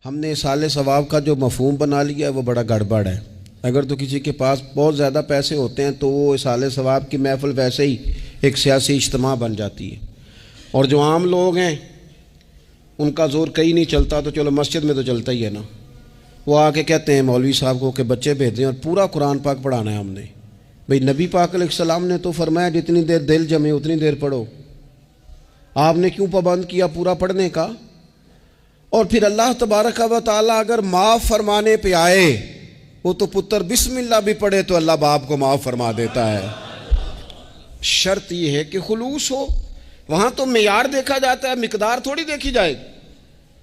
हमने साले सवाब का जो मफहूम बना लिया है वो बड़ा गड़बड़ है। अगर तो किसी के पास बहुत ज़्यादा पैसे होते हैं तो वो साले सवाब की महफिल वैसे ही एक सियासी इज्तिमा बन जाती है, और जो आम लोग हैं उनका ज़ोर कहीं नहीं चलता, तो चलो मस्जिद में तो चलता ही है ना। वो आके कहते हैं मौलवी साहब को कि बच्चे भेज दें और पूरा कुरान पाक पढ़ाना है हमने। भाई नबी पाक अलैहिस्सलाम ने तो फरमाया जितनी देर दिल जमे उतनी देर पढ़ो, आपने क्यों पाबंद किया पूरा पढ़ने का? और फिर अल्लाह तबारक व तआला अगर माफ़ फरमाने पे आए, वो तो पुत्र बिस्मिल्लाह भी पढ़े तो अल्लाह बाप को माफ़ फरमा देता है। शर्त यह है कि खुलूस हो, वहाँ तो मेयार देखा जाता है, मिकदार थोड़ी देखी जाए।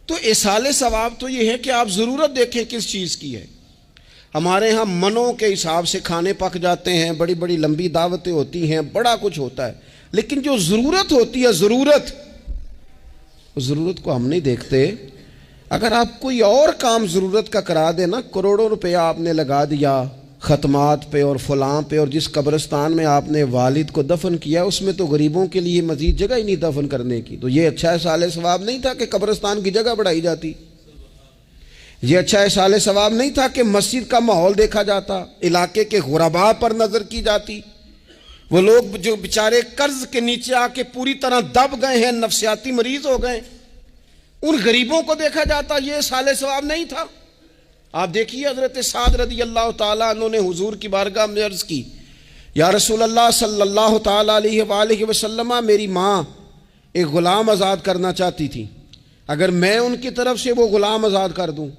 तो इसाले सवाब तो ये है कि आप ज़रूरत देखें किस चीज़ की है। हमारे यहाँ मनों के हिसाब से खाने पक जाते हैं, बड़ी बड़ी लंबी दावतें होती हैं, बड़ा कुछ होता है, लेकिन जो ज़रूरत होती है ज़रूरत को हम नहीं देखते। अगर आप कोई और काम ज़रूरत का करा देना, करोड़ों रुपया आपने लगा दिया ख़त्मात पे और फलां पे, और जिस कब्रिस्तान में आपने वालिद को दफन किया उसमें तो गरीबों के लिए मज़ीद जगह ही नहीं दफन करने की, तो ये अच्छा साले सवाब नहीं था कि कब्रिस्तान की जगह बढ़ाई जाती? ये अच्छा साले सवाब नहीं था कि मस्जिद का माहौल देखा जाता, इलाके के गुरबा पर नज़र की जाती? वो लोग जो बेचारे कर्ज के नीचे आके पूरी तरह दब गए हैं, नफसियाती मरीज हो गए, उन गरीबों को देखा जाता? ये साले सवाब नहीं था? आप देखिए हज़रत साद रज़ी अल्लाह ताला अन्हु ने हुजूर की बारगाह में अर्ज़ की, या रसूल अल्लाह सल्लल्लाहु ताला अलैहि वसल्लम, मेरी माँ एक ग़ुलाम आज़ाद करना चाहती थी, अगर मैं उनकी तरफ से वो ग़ुलाम आज़ाद कर दूँ।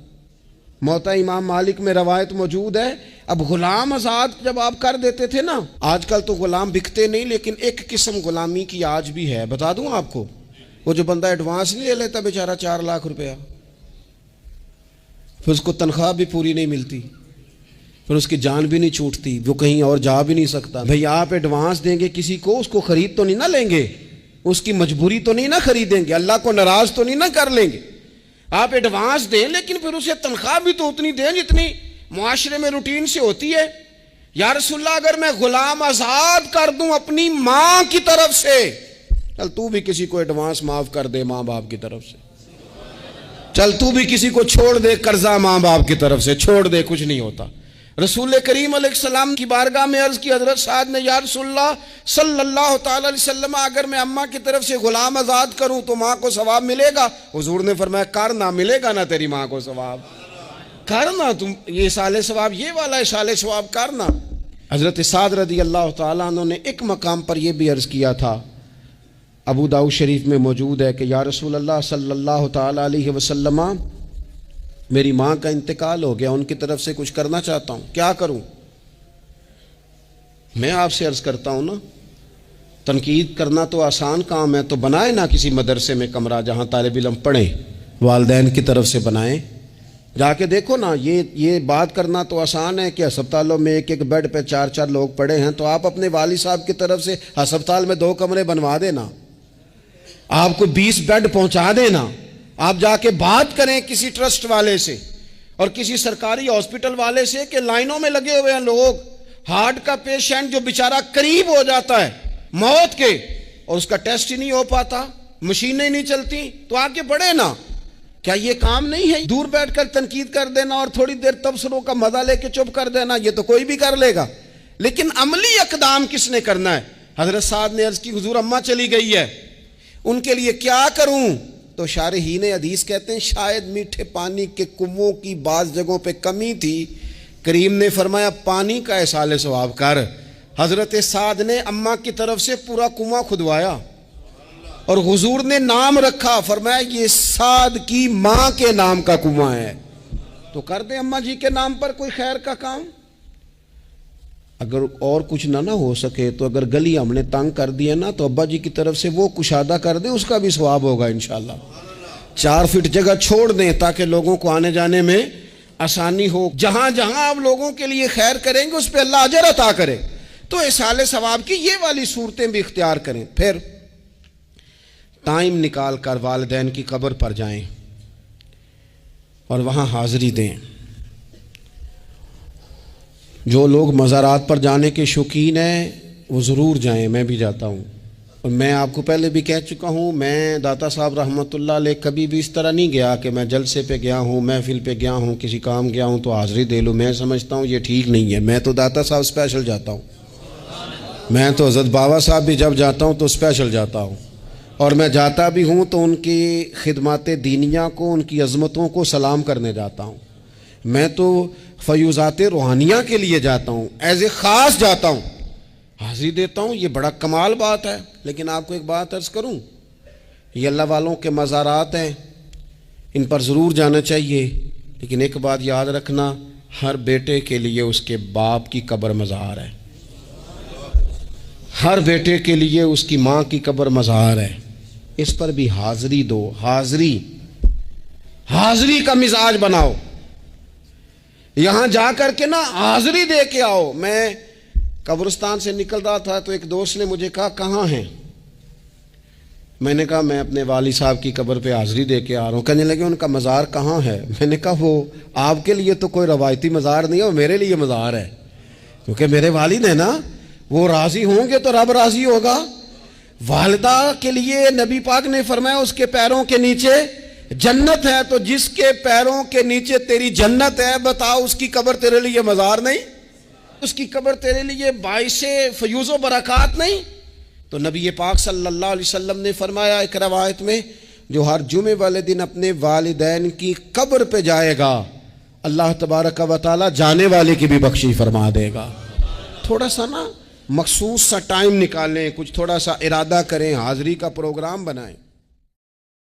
मोता इमाम मालिक में रवायत मौजूद है, अब ग़ुलाम आज़ाद जब आप कर देते थे ना, आजकल तो ग़ुलाम बिकते नहीं, लेकिन एक किस्म ग़ुलामी की आज भी है, बता दूँ आपको। वो जो बंदा एडवांस नहीं ले लेता बेचारा 4 लाख रुपया, फिर उसको तनख्वाह भी पूरी नहीं मिलती, फिर उसकी जान भी नहीं छूटती, वो कहीं और जा भी नहीं सकता। भाई आप एडवांस देंगे किसी को, उसको खरीद तो नहीं ना लेंगे, उसकी मजबूरी तो नहीं ना खरीदेंगे, अल्लाह को नाराज तो नहीं ना कर लेंगे। आप एडवांस दें लेकिन फिर उसे तनख्वाह भी तो उतनी दें जितनी मुआशरे में रूटीन से होती है। या रसूलल्लाह अगर मैं गुलाम आज़ाद कर दूं अपनी माँ की तरफ से, चल तू भी किसी को एडवांस माफ कर दे माँ बाप की तरफ से, चल तू भी किसी को छोड़ दे कर्जा माँ बाप की तरफ से, छोड़ दे, कुछ नहीं होता। रसूल करीम अलैहिस्सलाम की बारगाह में अर्ज की, हजरत साद ने, या रसूलल्लाह सल्लल्लाहु ताला अलैहि वसल्लम, अगर मैं अम्मा की तरफ से गुलाम आज़ाद करूं तो माँ को सवाब मिलेगा? हुजूर ने फरमाया, कर ना, मिलेगा ना तेरी माँ को सवाब, करना तुम, ये साले सवाब ये वाला है, साले सवाब करना। हजरत साद रज़ी अल्लाह ताला अन्हु ने एक मकाम पर यह भी अर्ज किया था, अबू दाऊद शरीफ में मौजूद है कि या रसूल अल्लाह सल्लल्लाहु ताला अलैहि वसल्लम, मेरी माँ का इंतकाल हो गया, उनकी तरफ से कुछ करना चाहता हूँ, क्या करूँ? मैं आपसे अर्ज करता हूँ ना, तनकीद करना तो आसान काम है, तो बनाए ना किसी मदरसे में कमरा जहाँ तालिब इल्म पढ़े, वालिदैन की तरफ से बनाएं। जाके देखो ना, ये बात करना तो आसान है कि अस्पतालों में एक एक बेड पे 4-4 लोग पड़े हैं, तो आप अपने वाली साहब की तरफ से अस्पताल में 2 कमरे बनवा देना, आपको 20 बेड पहुँचा देना। आप जाके बात करें किसी ट्रस्ट वाले से और किसी सरकारी हॉस्पिटल वाले से कि लाइनों में लगे हुए हैं लोग, हार्ट का पेशेंट जो बेचारा करीब हो जाता है मौत के और उसका टेस्ट ही नहीं हो पाता, मशीनें नहीं चलती, तो आके पढ़े ना। क्या ये काम नहीं है? दूर बैठकर तनकीद कर देना और थोड़ी देर तबसरों का मजा लेके चुप कर देना, ये तो कोई भी कर लेगा, लेकिन अमली इक़दाम किसने करना है? हजरत साद ने अर्ज की, हुजूर अम्मा चली गई है, उनके लिए क्या करूं? तो शारहीन हदीस कहते हैं शायद मीठे पानी के कुओं की बाज़ जगहों पे कमी थी, करीम ने फरमाया पानी का इसाले सवाब कर। हजरत साद ने अम्मा की तरफ से पूरा कुआं खुदवाया और हुजूर ने नाम रखा, फरमाया ये साद की माँ के नाम का कुआं है, तो कर दे अम्मा जी के नाम पर कोई खैर का काम। अगर और कुछ ना हो सके तो अगर गली हमने तंग कर दिया ना, तो अब्बा जी की तरफ से वो कुशादा कर दे, उसका भी सवाब होगा इंशाल्लाह। 4 फीट जगह छोड़ दें ताकि लोगों को आने जाने में आसानी हो। जहां जहां आप लोगों के लिए खैर करेंगे उस पर अल्लाह अजर अता करे। तो इसाले सवाब की ये वाली सूरतें भी इख्तियार करें। फिर टाइम निकाल कर वालिदैन की कब्र पर जाएं और वहां हाजिरी दें। जो लोग मज़ारात पर जाने के शौकीन हैं वो ज़रूर जाएं, मैं भी जाता हूँ। और मैं आपको पहले भी कह चुका हूँ, मैं दाता साहब रहमतुल्लाह अलैह कभी भी इस तरह नहीं गया कि मैं जलसे पे गया हूँ, महफिल पे गया हूँ, किसी काम गया हूँ तो हाज़िरी दे लूँ। मैं समझता हूँ ये ठीक नहीं है। मैं तो दाता साहब स्पेशल जाता हूँ। मैं तो हज़रत बाबा साहब भी जब जाता हूँ तो स्पेशल जाता हूँ, और मैं जाता भी हूँ तो उनकी खिदमत दीनिया को, उनकी अज़मतों को सलाम करने जाता हूँ। मैं तो फ़यूज़ात रूहानिया के लिए जाता हूँ, एज़ ए ख़ास जाता हूँ, हाज़िरी देता हूँ। ये बड़ा कमाल बात है। लेकिन आपको एक बात अर्ज़ करूँ, ये अल्लाह वालों के मज़ारात हैं, इन पर ज़रूर जाना चाहिए। लेकिन एक बात याद रखना, हर बेटे के लिए उसके बाप की कब्र मज़ार है, हर बेटे के लिए उसकी माँ की कब्र मज़ार है। इस पर भी हाज़िरी दो। हाज़िरी का मिजाज बनाओ। यहाँ जा कर के ना हाज़िरी दे के आओ। मैं कब्रिस्तान से निकल रहा था तो एक दोस्त ने मुझे कहा, कहाँ हैं? मैंने कहा, मैं अपने वाली साहब की कब्र पे हाज़िरी दे के आ रहा हूँ। कहने लगे, उनका मज़ार कहाँ है? मैंने कहा, वो आपके लिए तो कोई रवायती मज़ार नहीं है, वो मेरे लिए मज़ार है, क्योंकि मेरे वालिद है ना, वो राज़ी होंगे तो रब राज़ी होगा। वालिदा के लिए नबी पाक ने फरमाया उसके पैरों के नीचे जन्नत है, तो जिसके पैरों के नीचे तेरी जन्नत है, बताओ उसकी कब्र तेरे लिए मज़ार नहीं? उसकी कब्र तेरे लिए बाइसे फ़यूज़ व बरक़ात नहीं? तो नबी पाक सल्लल्लाहु अलैहि वसल्लम ने फरमाया एक रवायत में, जो हर जुमे वाले दिन अपने वालिदैन की कब्र पे जाएगा, अल्लाह तबारक व तआला जाने वाले की भी बख्शी फरमा देगा। थोड़ा सा ना मखसूस सा टाइम निकालें, कुछ थोड़ा सा इरादा करें, हाज़िरी का प्रोग्राम बनाएं।